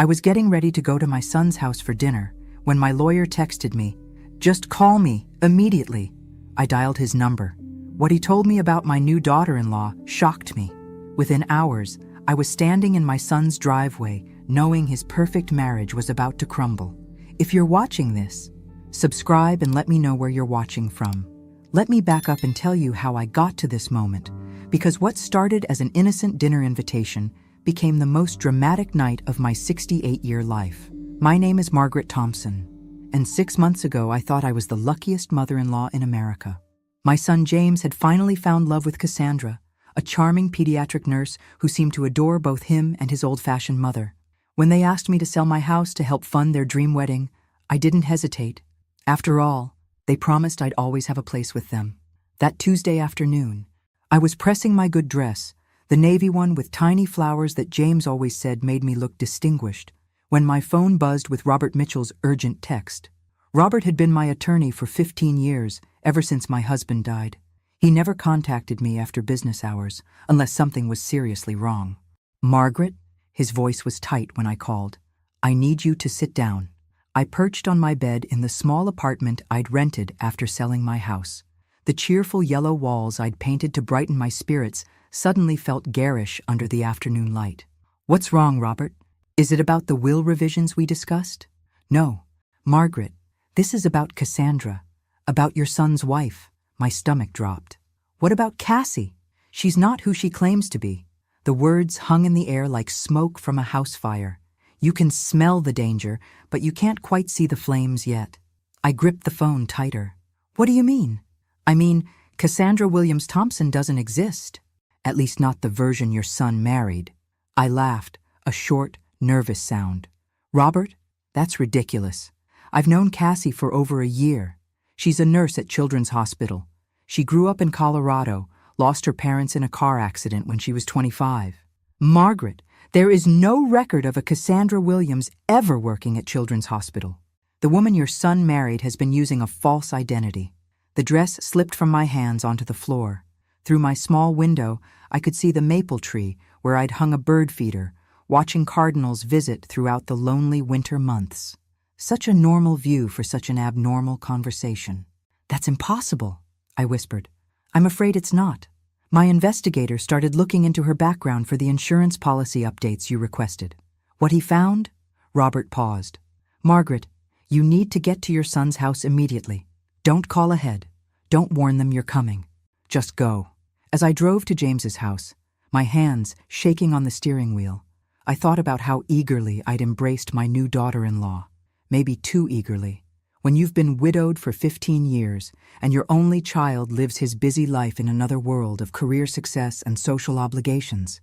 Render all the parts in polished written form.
I was getting ready to go to my son's house for dinner when my lawyer texted me, "Just call me, immediately." I dialed his number. What he told me about my new daughter-in-law shocked me. Within hours, I was standing in my son's driveway, knowing his perfect marriage was about to crumble. If you're watching this, subscribe and let me know where you're watching from. Let me back up and tell you how I got to this moment, because what started as an innocent dinner invitation became the most dramatic night of my 68-year life. My name is Margaret Thompson, and 6 months ago I thought I was the luckiest mother-in-law in America. My son James had finally found love with Cassandra, a charming pediatric nurse who seemed to adore both him and his old-fashioned mother. When they asked me to sell my house to help fund their dream wedding, I didn't hesitate. After all, they promised I'd always have a place with them. That Tuesday afternoon, I was pressing my good dress, the navy one with tiny flowers that James always said made me look distinguished, when my phone buzzed with Robert Mitchell's urgent text. Robert had been my attorney for 15 years, ever since my husband died. He never contacted me after business hours, unless something was seriously wrong. "Margaret," his voice was tight when I called, "I need you to sit down." I perched on my bed in the small apartment I'd rented after selling my house. The cheerful yellow walls I'd painted to brighten my spirits suddenly felt garish under the afternoon light. "What's wrong, Robert? Is it about the will revisions we discussed?" "No, Margaret, this is about Cassandra, about your son's wife." My stomach dropped. "What about Cassie? She's not who she claims to be." The words hung in the air like smoke from a house fire. You can smell the danger, but you can't quite see the flames yet. I gripped the phone tighter. "What do you mean?" "I mean, Cassandra Williams Thompson doesn't exist. At least not the version your son married." I laughed, a short, nervous sound. "Robert, that's ridiculous. I've known Cassie for over a year. She's a nurse at Children's Hospital. She grew up in Colorado, lost her parents in a car accident when she was 25. Margaret, there is no record of a Cassandra Williams ever working at Children's Hospital. The woman your son married has been using a false identity." The dress slipped from my hands onto the floor. Through my small window, I could see the maple tree where I'd hung a bird feeder, watching cardinals visit throughout the lonely winter months. Such a normal view for such an abnormal conversation. "That's impossible," I whispered. "I'm afraid it's not. My investigator started looking into her background for the insurance policy updates you requested. What he found?" Robert paused. "Margaret, you need to get to your son's house immediately. Don't call ahead. Don't warn them you're coming. Just go." As I drove to James's house, my hands shaking on the steering wheel, I thought about how eagerly I'd embraced my new daughter-in-law. Maybe too eagerly. When you've been widowed for 15 years and your only child lives his busy life in another world of career success and social obligations,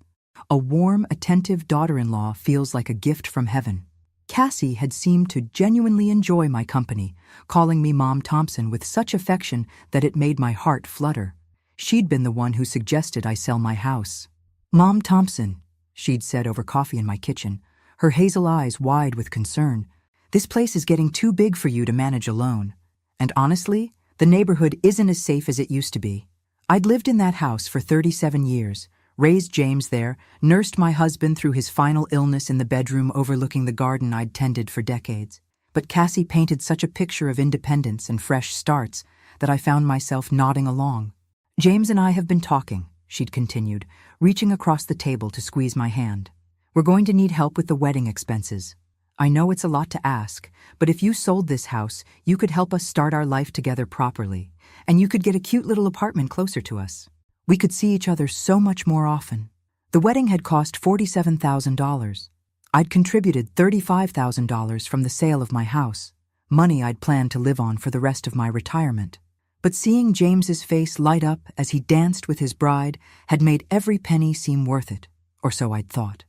a warm, attentive daughter-in-law feels like a gift from heaven. Cassie had seemed to genuinely enjoy my company, calling me Mom Thompson with such affection that it made my heart flutter. She'd been the one who suggested I sell my house. "Mom Thompson," she'd said over coffee in my kitchen, her hazel eyes wide with concern, "this place is getting too big for you to manage alone. And honestly, the neighborhood isn't as safe as it used to be. I'd lived in that house for 37 years, raised James there, nursed my husband through his final illness in the bedroom overlooking the garden I'd tended for decades. But Cassie painted such a picture of independence and fresh starts that I found myself nodding along. James and I have been talking," she'd continued, reaching across the table to squeeze my hand. "We're going to need help with the wedding expenses. I know it's a lot to ask, but if you sold this house, you could help us start our life together properly, and you could get a cute little apartment closer to us. We could see each other so much more often." The wedding had cost $47,000. I'd contributed $35,000 from the sale of my house, money I'd planned to live on for the rest of my retirement. But seeing James's face light up as he danced with his bride had made every penny seem worth it, or so I'd thought.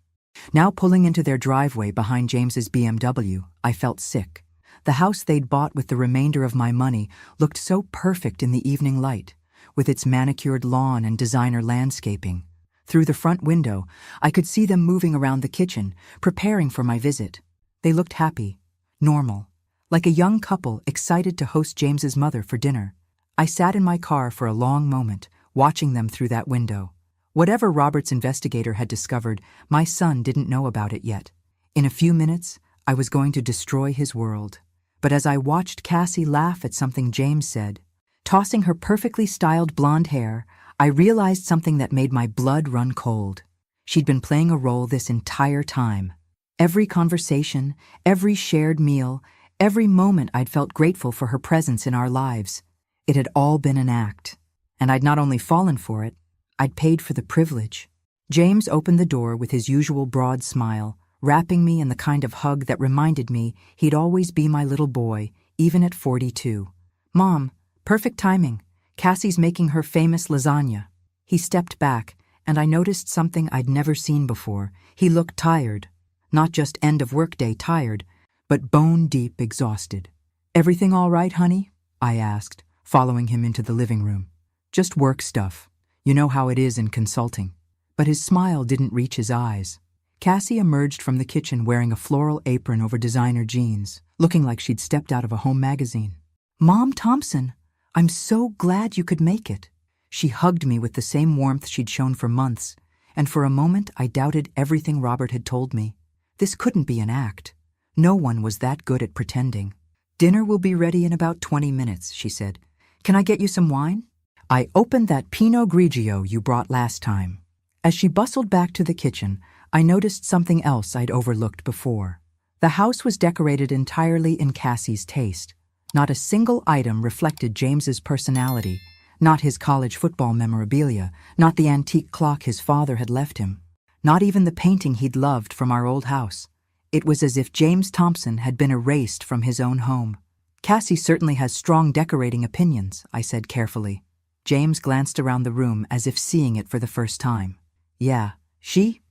Now pulling into their driveway behind James's BMW, I felt sick. The house they'd bought with the remainder of my money looked so perfect in the evening light, with its manicured lawn and designer landscaping. Through the front window, I could see them moving around the kitchen, preparing for my visit. They looked happy, normal, like a young couple excited to host James's mother for dinner. I sat in my car for a long moment, watching them through that window. Whatever Robert's investigator had discovered, my son didn't know about it yet. In a few minutes, I was going to destroy his world. But as I watched Cassie laugh at something James said, tossing her perfectly styled blonde hair, I realized something that made my blood run cold. She'd been playing a role this entire time. Every conversation, every shared meal, every moment I'd felt grateful for her presence in our lives. It had all been an act. And I'd not only fallen for it, I'd paid for the privilege. James opened the door with his usual broad smile, wrapping me in the kind of hug that reminded me he'd always be my little boy, even at 42. "Mom, perfect timing. Cassie's making her famous lasagna." He stepped back, and I noticed something I'd never seen before. He looked tired. Not just end-of-workday tired, but bone-deep exhausted. "Everything all right, honey?" I asked, following him into the living room. "Just work stuff. You know how it is in consulting." But his smile didn't reach his eyes. Cassie emerged from the kitchen wearing a floral apron over designer jeans, looking like she'd stepped out of a home magazine. "Mom Thompson, I'm so glad you could make it." She hugged me with the same warmth she'd shown for months, and for a moment I doubted everything Robert had told me. This couldn't be an act. No one was that good at pretending. "Dinner will be ready in about 20 minutes, she said. "Can I get you some wine?" I opened that Pinot Grigio you brought last time. As she bustled back to the kitchen, I noticed something else I'd overlooked before. The house was decorated entirely in Cassie's taste. Not a single item reflected James's personality, not his college football memorabilia, not the antique clock his father had left him, not even the painting he'd loved from our old house. It was as if James Thompson had been erased from his own home. "Cassie certainly has strong decorating opinions," I said carefully. James glanced around the room as if seeing it for the first time. "Yeah, she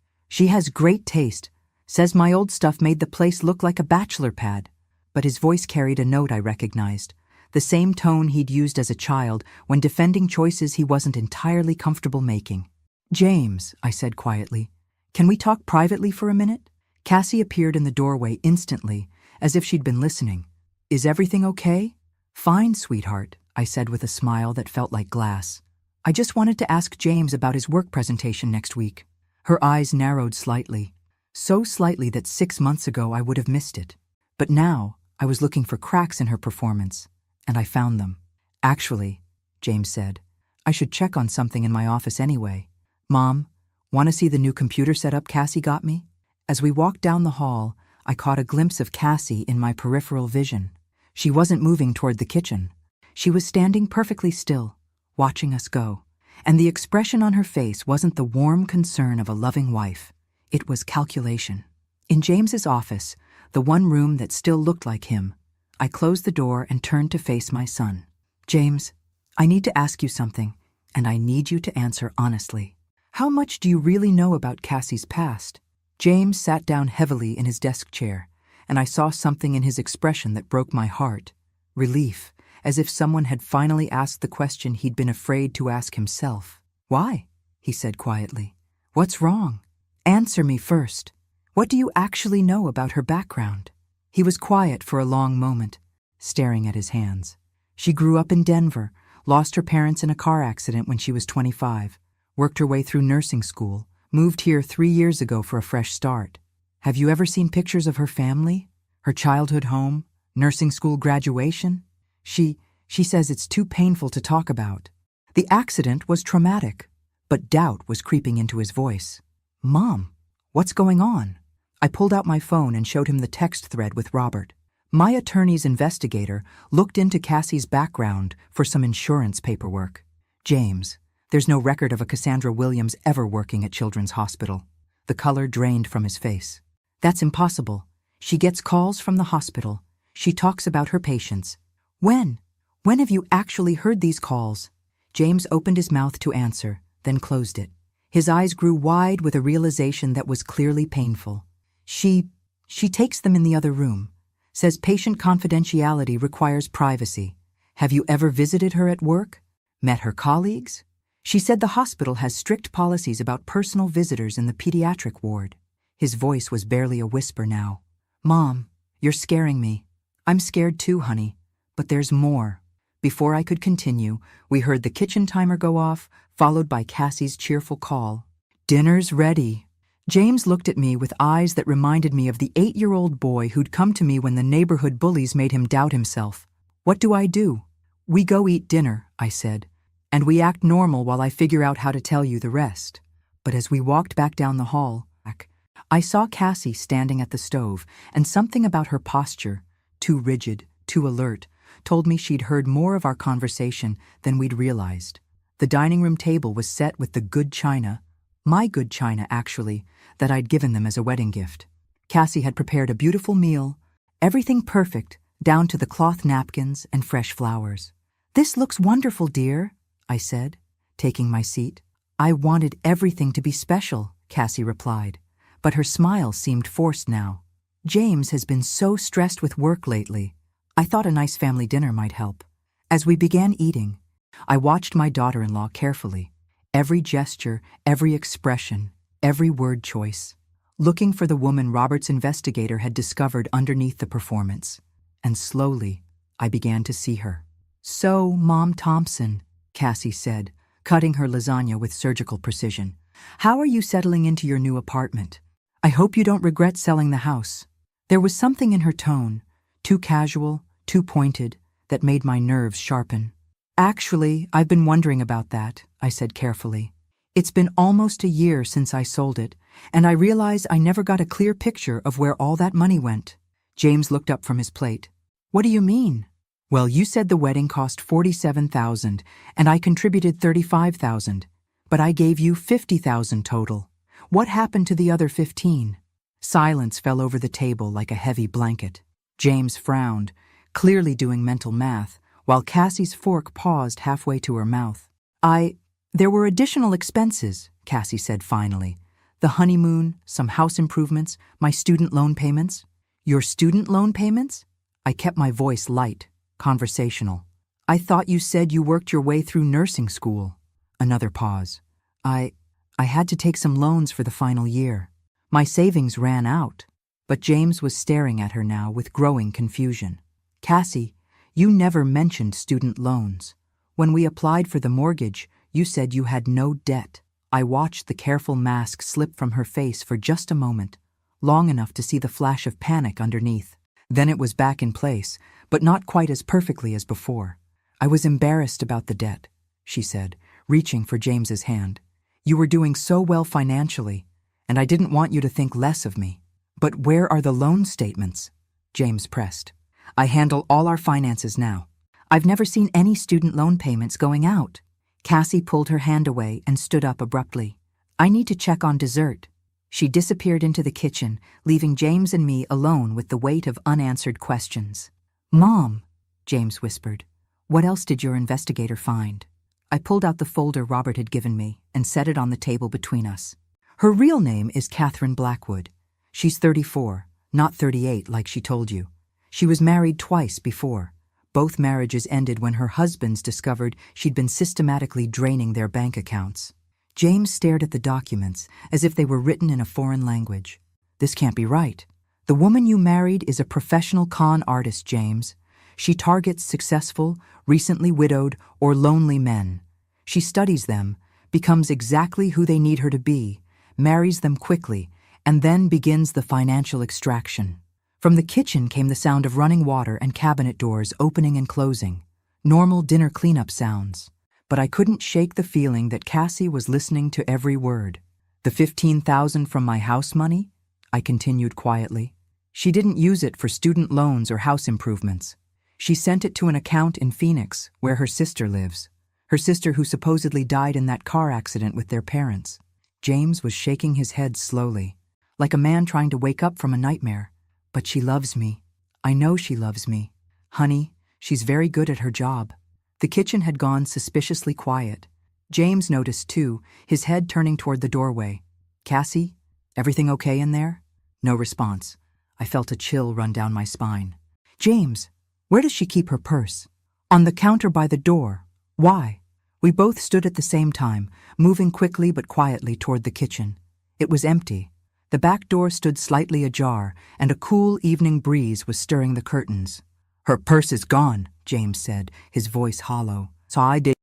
has great taste. Says my old stuff made the place look like a bachelor pad." But his voice carried a note I recognized, the same tone he'd used as a child when defending choices he wasn't entirely comfortable making. "James," I said quietly, "can we talk privately for a minute?" Cassie appeared in the doorway instantly, as if she'd been listening. "Is everything okay?" "Fine, sweetheart," I said with a smile that felt like glass. "I just wanted to ask James about his work presentation next week." Her eyes narrowed slightly, so slightly that 6 months ago I would have missed it. But now I was looking for cracks in her performance, and I found them. "Actually," James said, "I should check on something in my office anyway. Mom, want to see the new computer setup Cassie got me?" As we walked down the hall, I caught a glimpse of Cassie in my peripheral vision. She wasn't moving toward the kitchen. She was standing perfectly still, watching us go. And the expression on her face wasn't the warm concern of a loving wife. It was calculation. In James's office, the one room that still looked like him, I closed the door and turned to face my son. "James, I need to ask you something, and I need you to answer honestly. How much do you really know about Cassie's past?" James sat down heavily in his desk chair, and I saw something in his expression that broke my heart. Relief, as if someone had finally asked the question he'd been afraid to ask himself. "Why?" he said quietly. "What's wrong? Answer me first. What do you actually know about her background?" He was quiet for a long moment, staring at his hands. "She grew up in Denver, lost her parents in a car accident when she was 25, worked her way through nursing school, moved here 3 years ago for a fresh start. Have you ever seen pictures of her family? Her childhood home? Nursing school graduation? She says it's too painful to talk about. The accident was traumatic, but doubt was creeping into his voice. "Mom, what's going on?" I pulled out my phone and showed him the text thread with Robert. My attorney's investigator looked into Cassie's background for some insurance paperwork. "James, there's no record of a Cassandra Williams ever working at Children's Hospital." The color drained from his face. "That's impossible. She gets calls from the hospital. She talks about her patients. When have you actually heard these calls?" James opened his mouth to answer, then closed it. His eyes grew wide with a realization that was clearly painful. She takes them in the other room. Says patient confidentiality requires privacy. Have you ever visited her at work? Met her colleagues? She said the hospital has strict policies about personal visitors in the pediatric ward. His voice was barely a whisper now. "Mom, you're scaring me." "I'm scared too, honey. But there's more." Before I could continue, we heard the kitchen timer go off, followed by Cassie's cheerful call. "Dinner's ready." James looked at me with eyes that reminded me of the 8-year-old boy who'd come to me when the neighborhood bullies made him doubt himself. What do I do? We go eat dinner, I said, and we act normal while I figure out how to tell you the rest. But as we walked back down the hall, I saw Cassie standing at the stove, and something about her posture, too rigid, too alert, told me she'd heard more of our conversation than we'd realized. The dining room table was set with the good china, my good china actually, that I'd given them as a wedding gift. Cassie had prepared a beautiful meal, everything perfect, down to the cloth napkins and fresh flowers. "This looks wonderful, dear," I said, taking my seat. "I wanted everything to be special," Cassie replied, but her smile seemed forced now. "James has been so stressed with work lately. I thought a nice family dinner might help." As we began eating, I watched my daughter-in-law carefully. Every gesture, every expression, every word choice, looking for the woman Robert's investigator had discovered underneath the performance. And slowly, I began to see her. "So, Mom Thompson," Cassie said, cutting her lasagna with surgical precision, "how are you settling into your new apartment? I hope you don't regret selling the house." There was something in her tone, too casual, too pointed, that made my nerves sharpen. "Actually, I've been wondering about that," I said carefully. "It's been almost a year since I sold it, and I realize I never got a clear picture of where all that money went." James looked up from his plate. "What do you mean?" "Well, you said the wedding cost $47,000, and I contributed $35,000, but I gave you $50,000 total. What happened to the other 15? Silence fell over the table like a heavy blanket. James frowned, clearly doing mental math, while Cassie's fork paused halfway to her mouth. There were additional expenses," Cassie said finally. "The honeymoon, some house improvements, my student loan payments." "Your student loan payments?" I kept my voice light, conversational. "I thought you said you worked your way through nursing school." Another pause. I had to take some loans for the final year. My savings ran out." But James was staring at her now with growing confusion. "Cassie, you never mentioned student loans. When we applied for the mortgage, you said you had no debt." I watched the careful mask slip from her face for just a moment, long enough to see the flash of panic underneath. Then it was back in place, but not quite as perfectly as before. "I was embarrassed about the debt," she said, reaching for James's hand. "You were doing so well financially, and I didn't want you to think less of me." "But where are the loan statements?" James pressed. "I handle all our finances now." "I've never seen any student loan payments going out." Cassie pulled her hand away and stood up abruptly. "I need to check on dessert." She disappeared into the kitchen, leaving James and me alone with the weight of unanswered questions. "Mom," James whispered, "what else did your investigator find?" I pulled out the folder Robert had given me and set it on the table between us. "Her real name is Catherine Blackwood. She's 34, not 38 like she told you. She was married twice before. Both marriages ended when her husbands discovered she'd been systematically draining their bank accounts." James stared at the documents as if they were written in a foreign language. "This can't be right. The woman you married is a professional con artist, James. She targets successful, recently widowed, or lonely men. She studies them, becomes exactly who they need her to be, marries them quickly, and then begins the financial extraction." From the kitchen came the sound of running water and cabinet doors opening and closing, normal dinner cleanup sounds. But I couldn't shake the feeling that Cassie was listening to every word. "The $15,000 from my house money?" I continued quietly. "She didn't use it for student loans or house improvements. She sent it to an account in Phoenix, where her sister lives. Her sister who supposedly died in that car accident with their parents." James was shaking his head slowly, like a man trying to wake up from a nightmare. "But she loves me. I know she loves me. Honey, she's very good at her job." The kitchen had gone suspiciously quiet. James noticed too, his head turning toward the doorway. "Cassie, everything okay in there?" No response. I felt a chill run down my spine. "James, where does she keep her purse?" "On the counter by the door. Why?" We both stood at the same time, moving quickly but quietly toward the kitchen. It was empty. The back door stood slightly ajar, and a cool evening breeze was stirring the curtains. "Her purse is gone," James said, his voice hollow. "So I did."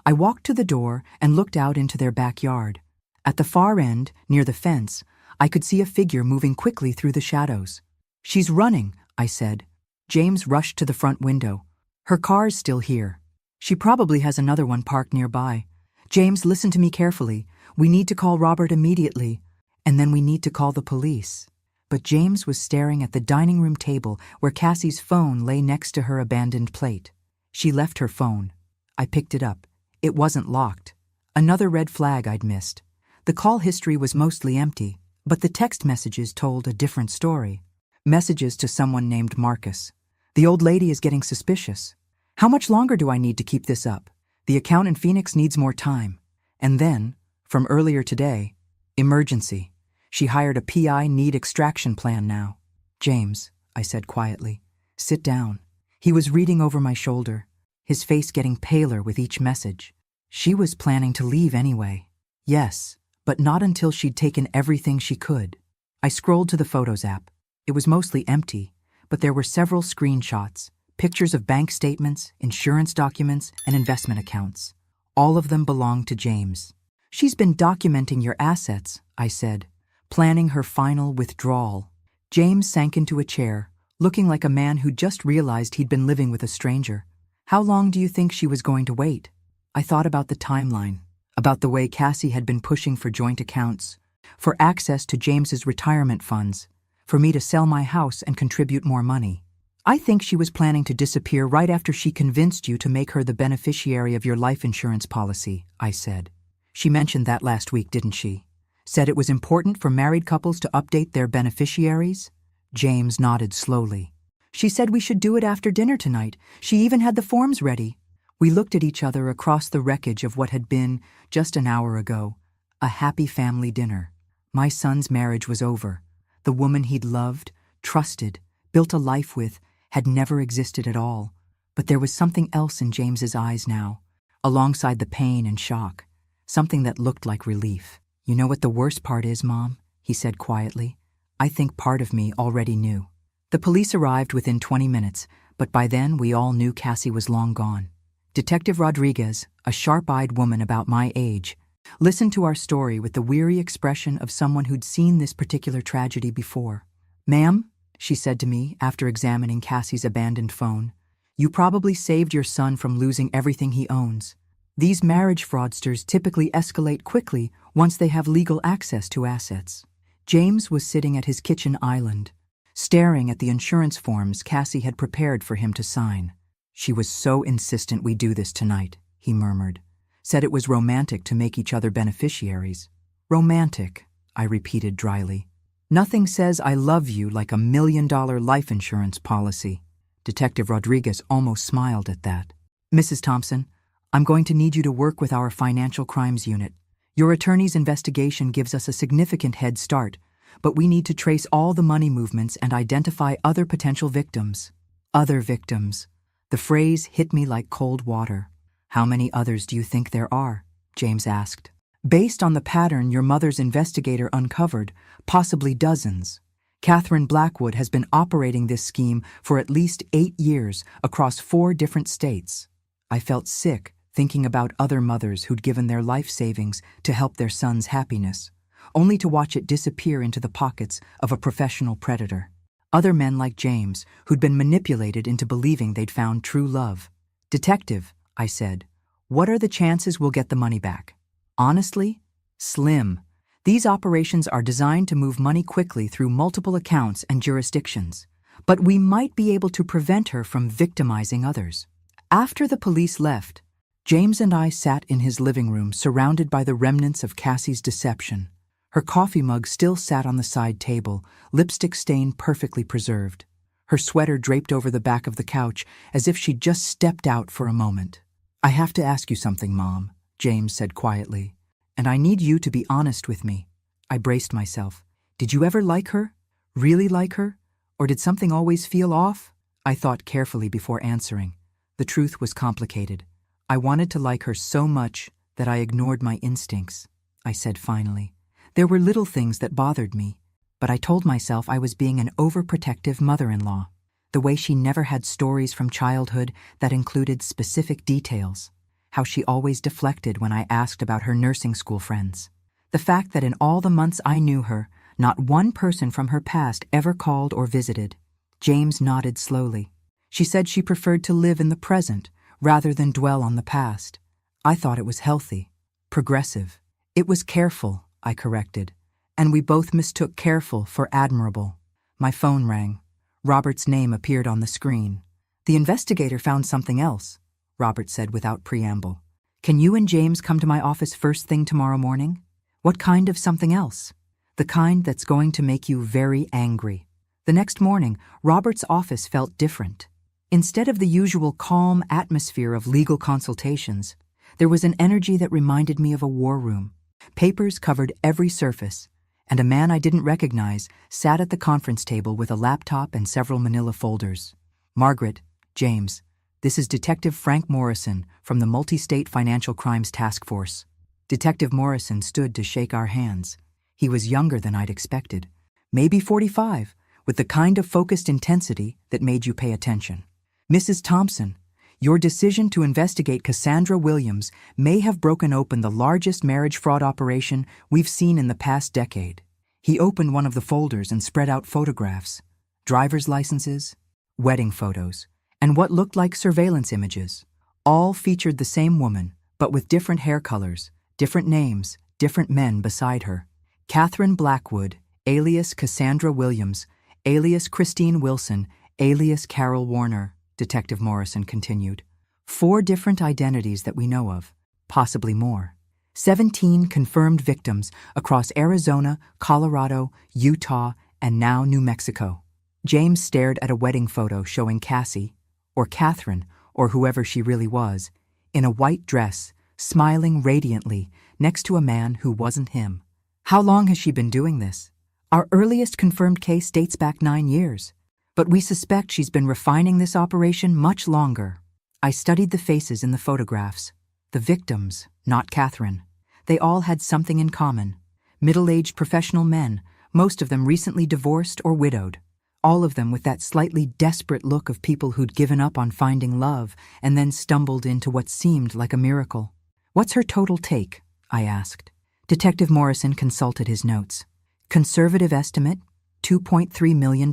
I walked to the door and looked out into their backyard. At the far end, near the fence, I could see a figure moving quickly through the shadows. "She's running," I said. James rushed to the front window. "Her car's still here. She probably has another one parked nearby. James, listen to me carefully. We need to call Robert immediately, and then we need to call the police." But James was staring at the dining room table where Cassie's phone lay next to her abandoned plate. She left her phone. I picked it up. It wasn't locked. Another red flag I'd missed. The call history was mostly empty, but the text messages told a different story. Messages to someone named Marcus. "The old lady is getting suspicious. How much longer do I need to keep this up? The account in Phoenix needs more time." And then, from earlier today, emergency. She hired a PI need extraction plan now. "James," I said quietly, "sit down." He was reading over my shoulder, his face getting paler with each message. She was planning to leave anyway. Yes, but not until she'd taken everything she could. I scrolled to the Photos app. It was mostly empty, but there were several screenshots, pictures of bank statements, insurance documents, and investment accounts. All of them belonged to James. "She's been documenting your assets," I said, planning her final withdrawal. James sank into a chair, looking like a man who'd just realized he'd been living with a stranger. "How long do you think she was going to wait?" I thought about the timeline, about the way Cassie had been pushing for joint accounts, for access to James's retirement funds, for me to sell my house and contribute more money. "I think she was planning to disappear right after she convinced you to make her the beneficiary of your life insurance policy," I said. "She mentioned that last week, didn't she? Said it was important for married couples to update their beneficiaries?" James nodded slowly. "She said we should do it after dinner tonight. She even had the forms ready." We looked at each other across the wreckage of what had been, just an hour ago, a happy family dinner. My son's marriage was over. The woman he'd loved, trusted, built a life with, had never existed at all. But there was something else in James's eyes now, alongside the pain and shock, something that looked like relief. "You know what the worst part is, Mom?" he said quietly. "I think part of me already knew." The police arrived within 20 minutes, but by then we all knew Cassie was long gone. Detective Rodriguez, a sharp-eyed woman about my age, listened to our story with the weary expression of someone who'd seen this particular tragedy before. "Ma'am," she said to me after examining Cassie's abandoned phone, "you probably saved your son from losing everything he owns. These marriage fraudsters typically escalate quickly once they have legal access to assets." James was sitting at his kitchen island, staring at the insurance forms Cassie had prepared for him to sign. "She was so insistent we do this tonight," he murmured. "Said it was romantic to make each other beneficiaries." "Romantic," I repeated dryly. "Nothing says I love you like $1 million life insurance policy." Detective Rodriguez almost smiled at that. "Mrs. Thompson, I'm going to need you to work with our financial crimes unit. Your attorney's investigation gives us a significant head start, but we need to trace all the money movements and identify other potential victims." Other victims. The phrase hit me like cold water. "How many others do you think there are?" James asked. "Based on the pattern your mother's investigator uncovered, possibly dozens. Catherine Blackwood has been operating this scheme for at least 8 years across 4 different states." I felt sick thinking about other mothers who'd given their life savings to help their son's happiness, only to watch it disappear into the pockets of a professional predator. Other men like James, who'd been manipulated into believing they'd found true love. "Detective," I said, "what are the chances we'll get the money back?" "Honestly, slim. These operations are designed to move money quickly through multiple accounts and jurisdictions, but we might be able to prevent her from victimizing others." After the police left, James and I sat in his living room surrounded by the remnants of Cassie's deception. Her coffee mug still sat on the side table, lipstick stain perfectly preserved. Her sweater draped over the back of the couch as if she'd just stepped out for a moment. "I have to ask you something, Mom," James said quietly, "and I need you to be honest with me." I braced myself. "Did you ever like her? Really like her? Or did something always feel off?" I thought carefully before answering. The truth was complicated. I wanted to like her so much that I ignored my instincts. I said finally. There were little things that bothered me, but I told myself I was being an overprotective mother-in-law. The way she never had stories from childhood that included specific details. How she always deflected when I asked about her nursing school friends. The fact that in all the months I knew her, Not one person from her past ever called or visited. James nodded slowly. She said she preferred to live in the present rather than dwell on the past. I thought it was healthy, progressive. It was careful, I corrected, and we both mistook careful for admirable. My phone rang. Robert's name appeared on the screen. The investigator found something else, Robert said without preamble. Can you and James come to my office first thing tomorrow morning? What kind of something else? The kind that's going to make you very angry. The next morning, Robert's office felt different. Instead of the usual calm atmosphere of legal consultations, there was an energy that reminded me of a war room. Papers covered every surface, and a man I didn't recognize sat at the conference table with a laptop and several manila folders. Margaret, James, this is Detective Frank Morrison from the Multi-State Financial Crimes Task Force. Detective Morrison stood to shake our hands. He was younger than I'd expected, maybe 45, with the kind of focused intensity that made you pay attention. Mrs. Thompson, your decision to investigate Cassandra Williams may have broken open the largest marriage fraud operation we've seen in the past decade. He opened one of the folders and spread out photographs, driver's licenses, wedding photos, and what looked like surveillance images. All featured the same woman, but with different hair colors, different names, different men beside her. Catherine Blackwood, alias Cassandra Williams, alias Christine Wilson, alias Carol Warner, Detective Morrison continued. 4 different identities that we know of, possibly more. 17 confirmed victims across Arizona, Colorado, Utah, and now New Mexico. James stared at a wedding photo showing Cassie, or Catherine, or whoever she really was, in a white dress, smiling radiantly next to a man who wasn't him. How long has she been doing this? Our earliest confirmed case dates back 9 years. But we suspect she's been refining this operation much longer. I studied the faces in the photographs. The victims, not Catherine. They all had something in common. Middle-aged professional men, most of them recently divorced or widowed. All of them with that slightly desperate look of people who'd given up on finding love and then stumbled into what seemed like a miracle. What's her total take? I asked. Detective Morrison consulted his notes. Conservative estimate, $2.3 million.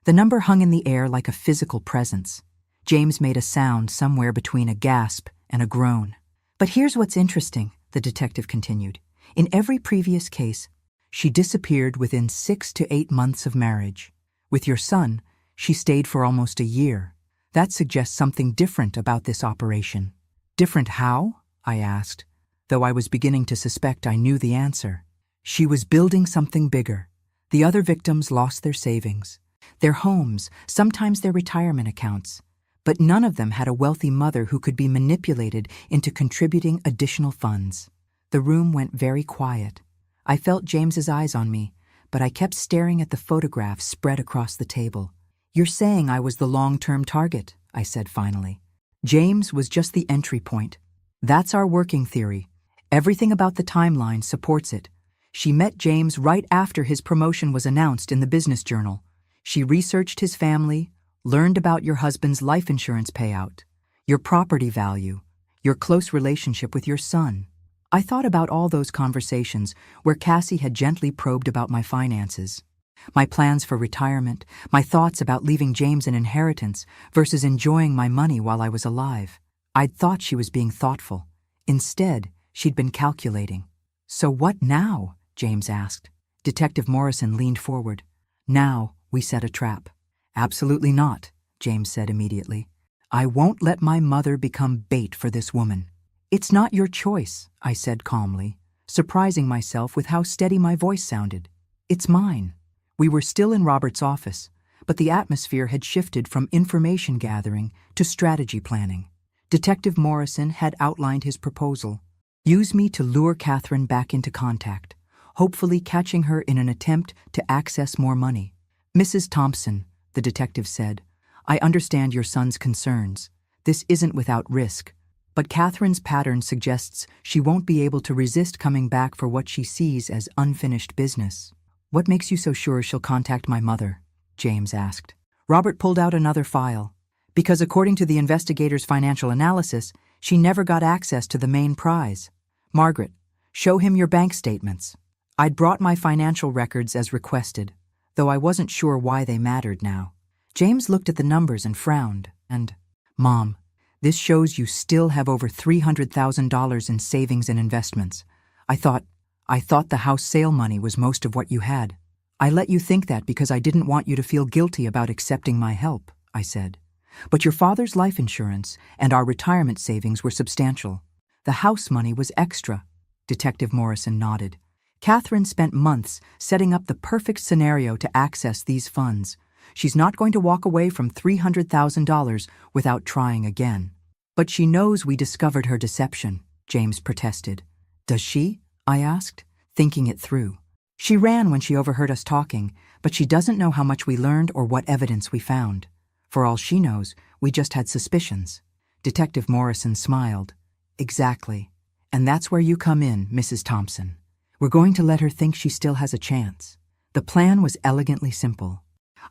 The number hung in the air like a physical presence. James made a sound somewhere between a gasp and a groan. But here's what's interesting, the detective continued. In every previous case, she disappeared within 6 to 8 months of marriage. With your son, she stayed for almost a year. That suggests something different about this operation. Different how? I asked, though I was beginning to suspect I knew the answer. She was building something bigger. The other victims lost their savings, their homes, sometimes their retirement accounts. But none of them had a wealthy mother who could be manipulated into contributing additional funds. The room went very quiet. I felt James's eyes on me, but I kept staring at the photographs spread across the table. You're saying I was the long-term target, I said finally. James was just the entry point. That's our working theory. Everything about the timeline supports it. She met James right after his promotion was announced in the Business Journal. She researched his family, learned about your husband's life insurance payout, your property value, your close relationship with your son. I thought about all those conversations where Cassie had gently probed about my finances, my plans for retirement, my thoughts about leaving James an inheritance versus enjoying my money while I was alive. I'd thought she was being thoughtful. Instead, she'd been calculating. So what now? James asked. Detective Morrison leaned forward. Now we set a trap. Absolutely not, James said immediately. I won't let my mother become bait for this woman. It's not your choice, I said calmly, surprising myself with how steady my voice sounded. It's mine. We were still in Robert's office, but the atmosphere had shifted from information gathering to strategy planning. Detective Morrison had outlined his proposal. Use me to lure Catherine back into contact, hopefully catching her in an attempt to access more money. Mrs. Thompson, the detective said, I understand your son's concerns. This isn't without risk. But Catherine's pattern suggests she won't be able to resist coming back for what she sees as unfinished business. What makes you so sure she'll contact my mother? James asked. Robert pulled out another file. Because according to the investigator's financial analysis, she never got access to the main prize. Margaret, show him your bank statements. I'd brought my financial records as requested, though I wasn't sure why they mattered now. James looked at the numbers and frowned, and, "Mom, this shows you still have over $300,000 in savings and investments. I thought the house sale money was most of what you had. I let you think that because I didn't want you to feel guilty about accepting my help," I said. "But your father's life insurance and our retirement savings were substantial. The house money was extra." Detective Morrison nodded. "Catherine spent months setting up the perfect scenario to access these funds. She's not going to walk away from $300,000 without trying again." "But she knows we discovered her deception," James protested. "Does she?" I asked, thinking it through. "She ran when she overheard us talking, but she doesn't know how much we learned or what evidence we found. For all she knows, we just had suspicions." Detective Morrison smiled. "Exactly. And that's where you come in, Mrs. Thompson. We're going to let her think she still has a chance." The plan was elegantly simple.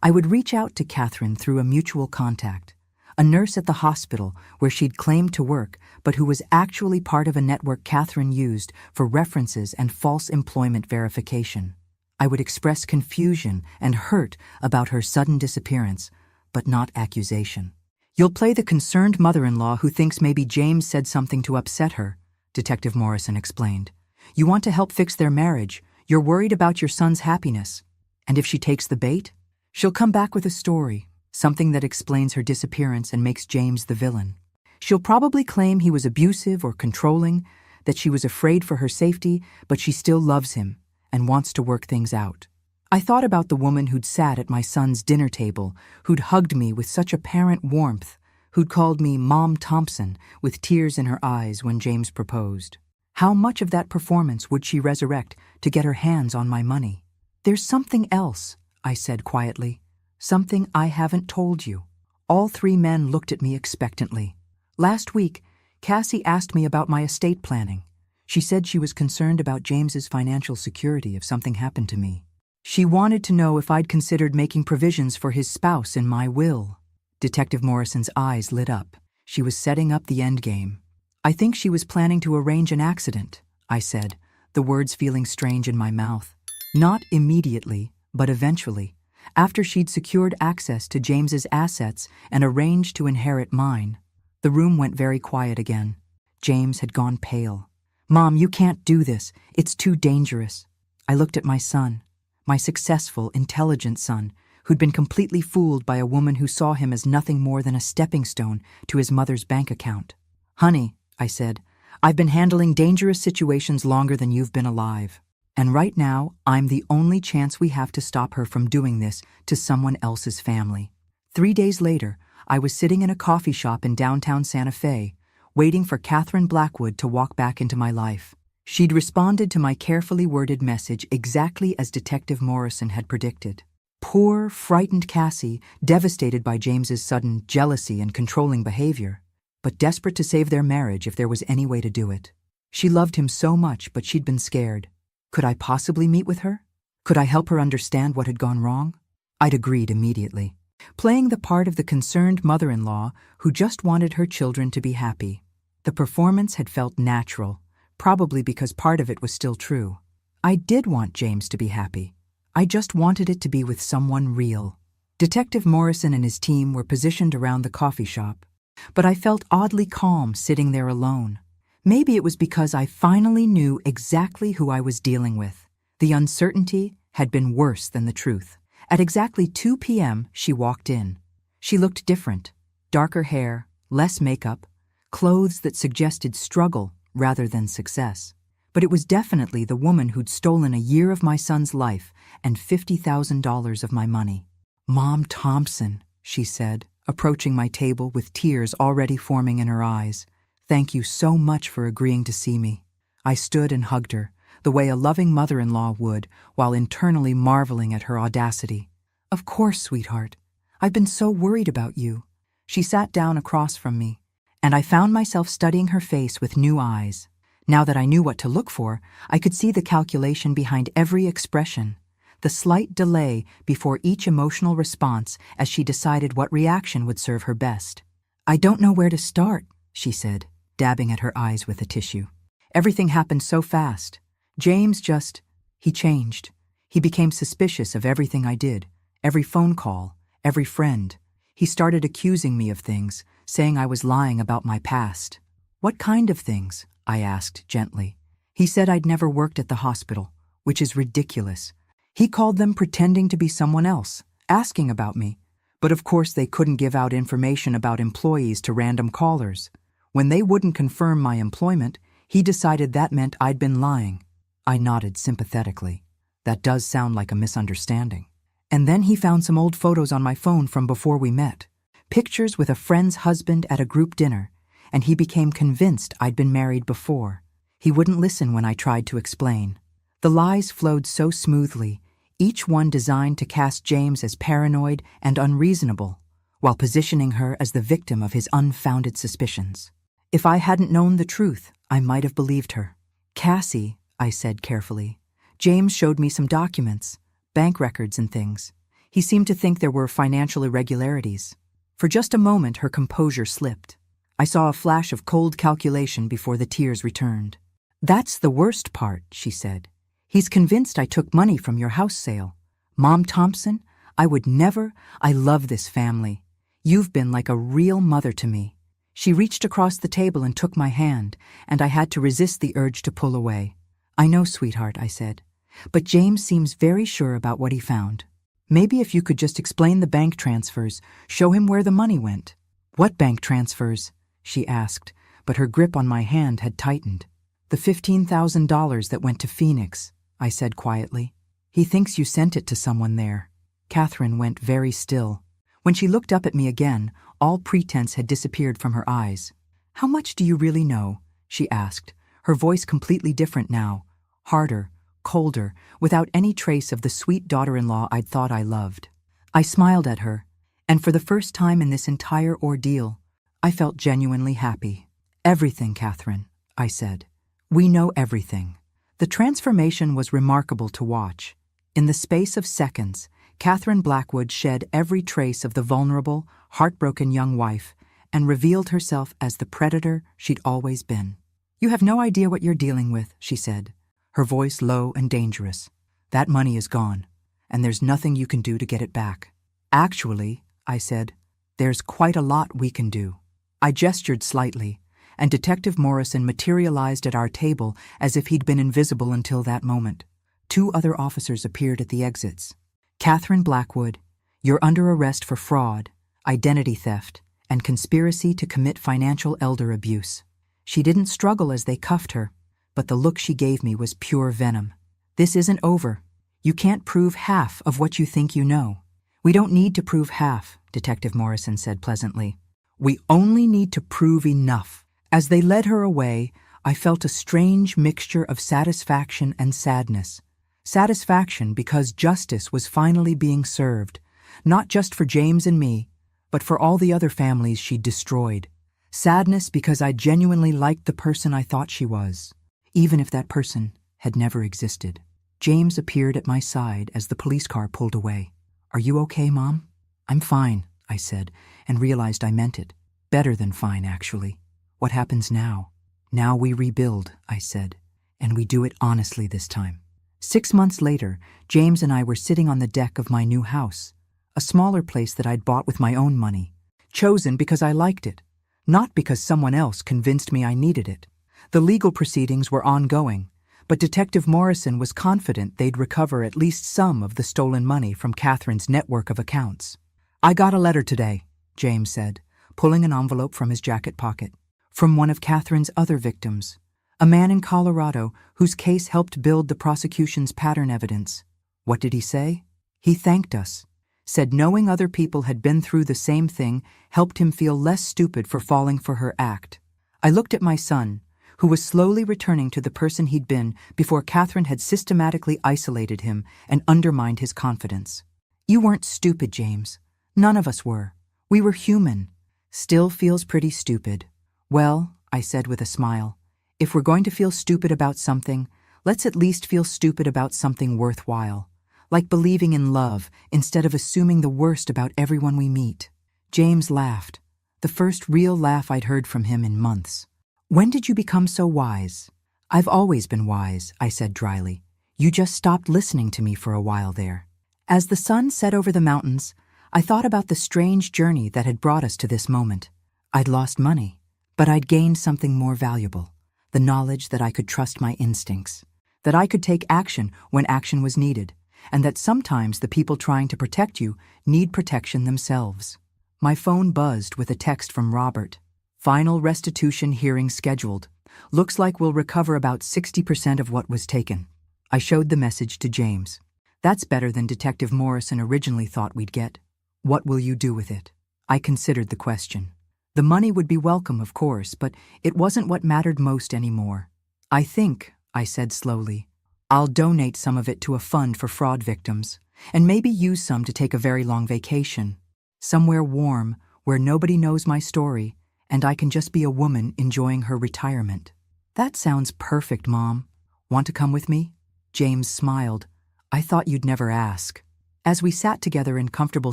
I would reach out to Catherine through a mutual contact, a nurse at the hospital where she'd claimed to work, but who was actually part of a network Catherine used for references and false employment verification. I would express confusion and hurt about her sudden disappearance, but not accusation. "You'll play the concerned mother-in-law who thinks maybe James said something to upset her," Detective Morrison explained. "You want to help fix their marriage. You're worried about your son's happiness. And if she takes the bait, she'll come back with a story, something that explains her disappearance and makes James the villain. She'll probably claim he was abusive or controlling, that she was afraid for her safety, but she still loves him and wants to work things out." I thought about the woman who'd sat at my son's dinner table, who'd hugged me with such apparent warmth, who'd called me Mom Thompson with tears in her eyes when James proposed. How much of that performance would she resurrect to get her hands on my money? "There's something else," I said quietly. "Something I haven't told you." All three men looked at me expectantly. "Last week, Cassie asked me about my estate planning. She said she was concerned about James's financial security if something happened to me. She wanted to know if I'd considered making provisions for his spouse in my will." Detective Morrison's eyes lit up. She was setting up the endgame. "I think she was planning to arrange an accident," I said, the words feeling strange in my mouth. "Not immediately, but eventually, after she'd secured access to James's assets and arranged to inherit mine." The room went very quiet again. James had gone pale. "Mom, you can't do this. It's too dangerous." I looked at my son, my successful, intelligent son, who'd been completely fooled by a woman who saw him as nothing more than a stepping stone to his mother's bank account. "Honey," I said, "I've been handling dangerous situations longer than you've been alive. And right now, I'm the only chance we have to stop her from doing this to someone else's family." 3 days later, I was sitting in a coffee shop in downtown Santa Fe, waiting for Catherine Blackwood to walk back into my life. She'd responded to my carefully worded message exactly as Detective Morrison had predicted. Poor, frightened Cassie, devastated by James's sudden jealousy and controlling behavior, but desperate to save their marriage if there was any way to do it. She loved him so much, but she'd been scared. Could I possibly meet with her? Could I help her understand what had gone wrong? I'd agreed immediately, playing the part of the concerned mother-in-law who just wanted her children to be happy. The performance had felt natural, probably because part of it was still true. I did want James to be happy. I just wanted it to be with someone real. Detective Morrison and his team were positioned around the coffee shop, but I felt oddly calm sitting there alone. Maybe it was because I finally knew exactly who I was dealing with. The uncertainty had been worse than the truth. At exactly 2 p.m., she walked in. She looked different. Darker hair, less makeup, clothes that suggested struggle rather than success. But it was definitely the woman who'd stolen a year of my son's life and $50,000 of my money. "Mom Thompson," she said, approaching my table with tears already forming in her eyes. "Thank you so much for agreeing to see me." I stood and hugged her, the way a loving mother-in-law would, while internally marveling at her audacity. "Of course, sweetheart. I've been so worried about you." She sat down across from me, and I found myself studying her face with new eyes. Now that I knew what to look for, I could see the calculation behind every expression, the slight delay before each emotional response as she decided what reaction would serve her best. "I don't know where to start," she said, dabbing at her eyes with a tissue. "Everything happened so fast. James just, He changed. He became suspicious of everything I did, every phone call, every friend. He started accusing me of things, saying I was lying about my past. What kind of things? I asked gently. He said I'd never worked at the hospital, which is ridiculous. He called them pretending to be someone else, asking about me. But of course they couldn't give out information about employees to random callers. When they wouldn't confirm my employment, he decided that meant I'd been lying. I nodded sympathetically. That does sound like a misunderstanding. And then he found some old photos on my phone from before we met. Pictures with a friend's husband at a group dinner, and he became convinced I'd been married before. He wouldn't listen when I tried to explain. The lies flowed so smoothly, each one designed to cast James as paranoid and unreasonable, while positioning her as the victim of his unfounded suspicions. If I hadn't known the truth, I might have believed her. Cassie, I said carefully. James showed me some documents, bank records and things. He seemed to think there were financial irregularities. For just a moment, her composure slipped. I saw a flash of cold calculation before the tears returned. That's the worst part, she said. He's convinced I took money from your house sale. Mom Thompson, I would never. I love this family. You've been like a real mother to me. She reached across the table and took my hand, and I had to resist the urge to pull away. I know, sweetheart, I said. But James seems very sure about what he found. Maybe if you could just explain the bank transfers, show him where the money went. What bank transfers? She asked, but her grip on my hand had tightened. The $15,000 that went to Phoenix, I said quietly. He thinks you sent it to someone there. Catherine went very still. When she looked up at me again, all pretense had disappeared from her eyes. How much do you really know? She asked, her voice completely different now, harder, colder, without any trace of the sweet daughter-in-law I'd thought I loved. I smiled at her, and for the first time in this entire ordeal, I felt genuinely happy. Everything, Catherine, I said. We know everything. The transformation was remarkable to watch. In the space of seconds, Catherine Blackwood shed every trace of the vulnerable, heartbroken young wife and revealed herself as the predator she'd always been. You have no idea what you're dealing with, she said, her voice low and dangerous. That money is gone, and there's nothing you can do to get it back. Actually, I said, there's quite a lot we can do. I gestured slightly, and Detective Morrison materialized at our table as if he'd been invisible until that moment. 2 other officers appeared at the exits. Catherine Blackwood, you're under arrest for fraud, identity theft, and conspiracy to commit financial elder abuse. She didn't struggle as they cuffed her, but the look she gave me was pure venom. This isn't over. You can't prove half of what you think you know. We don't need to prove half, Detective Morrison said pleasantly. We only need to prove enough. As they led her away, I felt a strange mixture of satisfaction and sadness. Satisfaction because justice was finally being served, not just for James and me, but for all the other families she'd destroyed. Sadness because I genuinely liked the person I thought she was, even if that person had never existed. James appeared at my side as the police car pulled away. Are you okay, Mom? I'm fine, I said, and realized I meant it. Better than fine, actually. What happens now? Now we rebuild, I said, and we do it honestly this time. 6 months later, James and I were sitting on the deck of my new house, a smaller place that I'd bought with my own money, chosen because I liked it, not because someone else convinced me I needed it. The legal proceedings were ongoing, but Detective Morrison was confident they'd recover at least some of the stolen money from Catherine's network of accounts. I got a letter today, James said, pulling an envelope from his jacket pocket. From one of Catherine's other victims, a man in Colorado whose case helped build the prosecution's pattern evidence. What did he say? He thanked us, said knowing other people had been through the same thing helped him feel less stupid for falling for her act. I looked at my son, who was slowly returning to the person he'd been before Catherine had systematically isolated him and undermined his confidence. You weren't stupid, James. None of us were. We were human. Still feels pretty stupid. Well, I said with a smile, if we're going to feel stupid about something, let's at least feel stupid about something worthwhile, like believing in love instead of assuming the worst about everyone we meet. James laughed, the first real laugh I'd heard from him in months. When did you become so wise? I've always been wise, I said dryly. You just stopped listening to me for a while there. As the sun set over the mountains, I thought about the strange journey that had brought us to this moment. I'd lost money, but I'd gained something more valuable, the knowledge that I could trust my instincts, that I could take action when action was needed, and that sometimes the people trying to protect you need protection themselves. My phone buzzed with a text from Robert. Final restitution hearing scheduled. Looks like we'll recover about 60% of what was taken. I showed the message to James. That's better than Detective Morrison originally thought we'd get. What will you do with it? I considered the question. The money would be welcome, of course, but it wasn't what mattered most anymore. I think, I said slowly, I'll donate some of it to a fund for fraud victims, and maybe use some to take a very long vacation. Somewhere warm, where nobody knows my story, and I can just be a woman enjoying her retirement. That sounds perfect, Mom. Want to come with me? James smiled. I thought you'd never ask. As we sat together in comfortable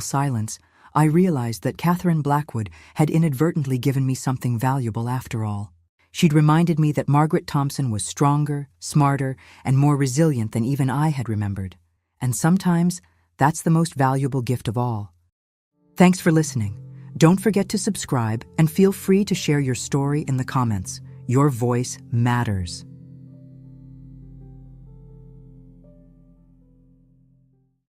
silence, I realized that Catherine Blackwood had inadvertently given me something valuable after all. She'd reminded me that Margaret Thompson was stronger, smarter, and more resilient than even I had remembered. And sometimes, that's the most valuable gift of all. Thanks for listening. Don't forget to subscribe and feel free to share your story in the comments. Your voice matters.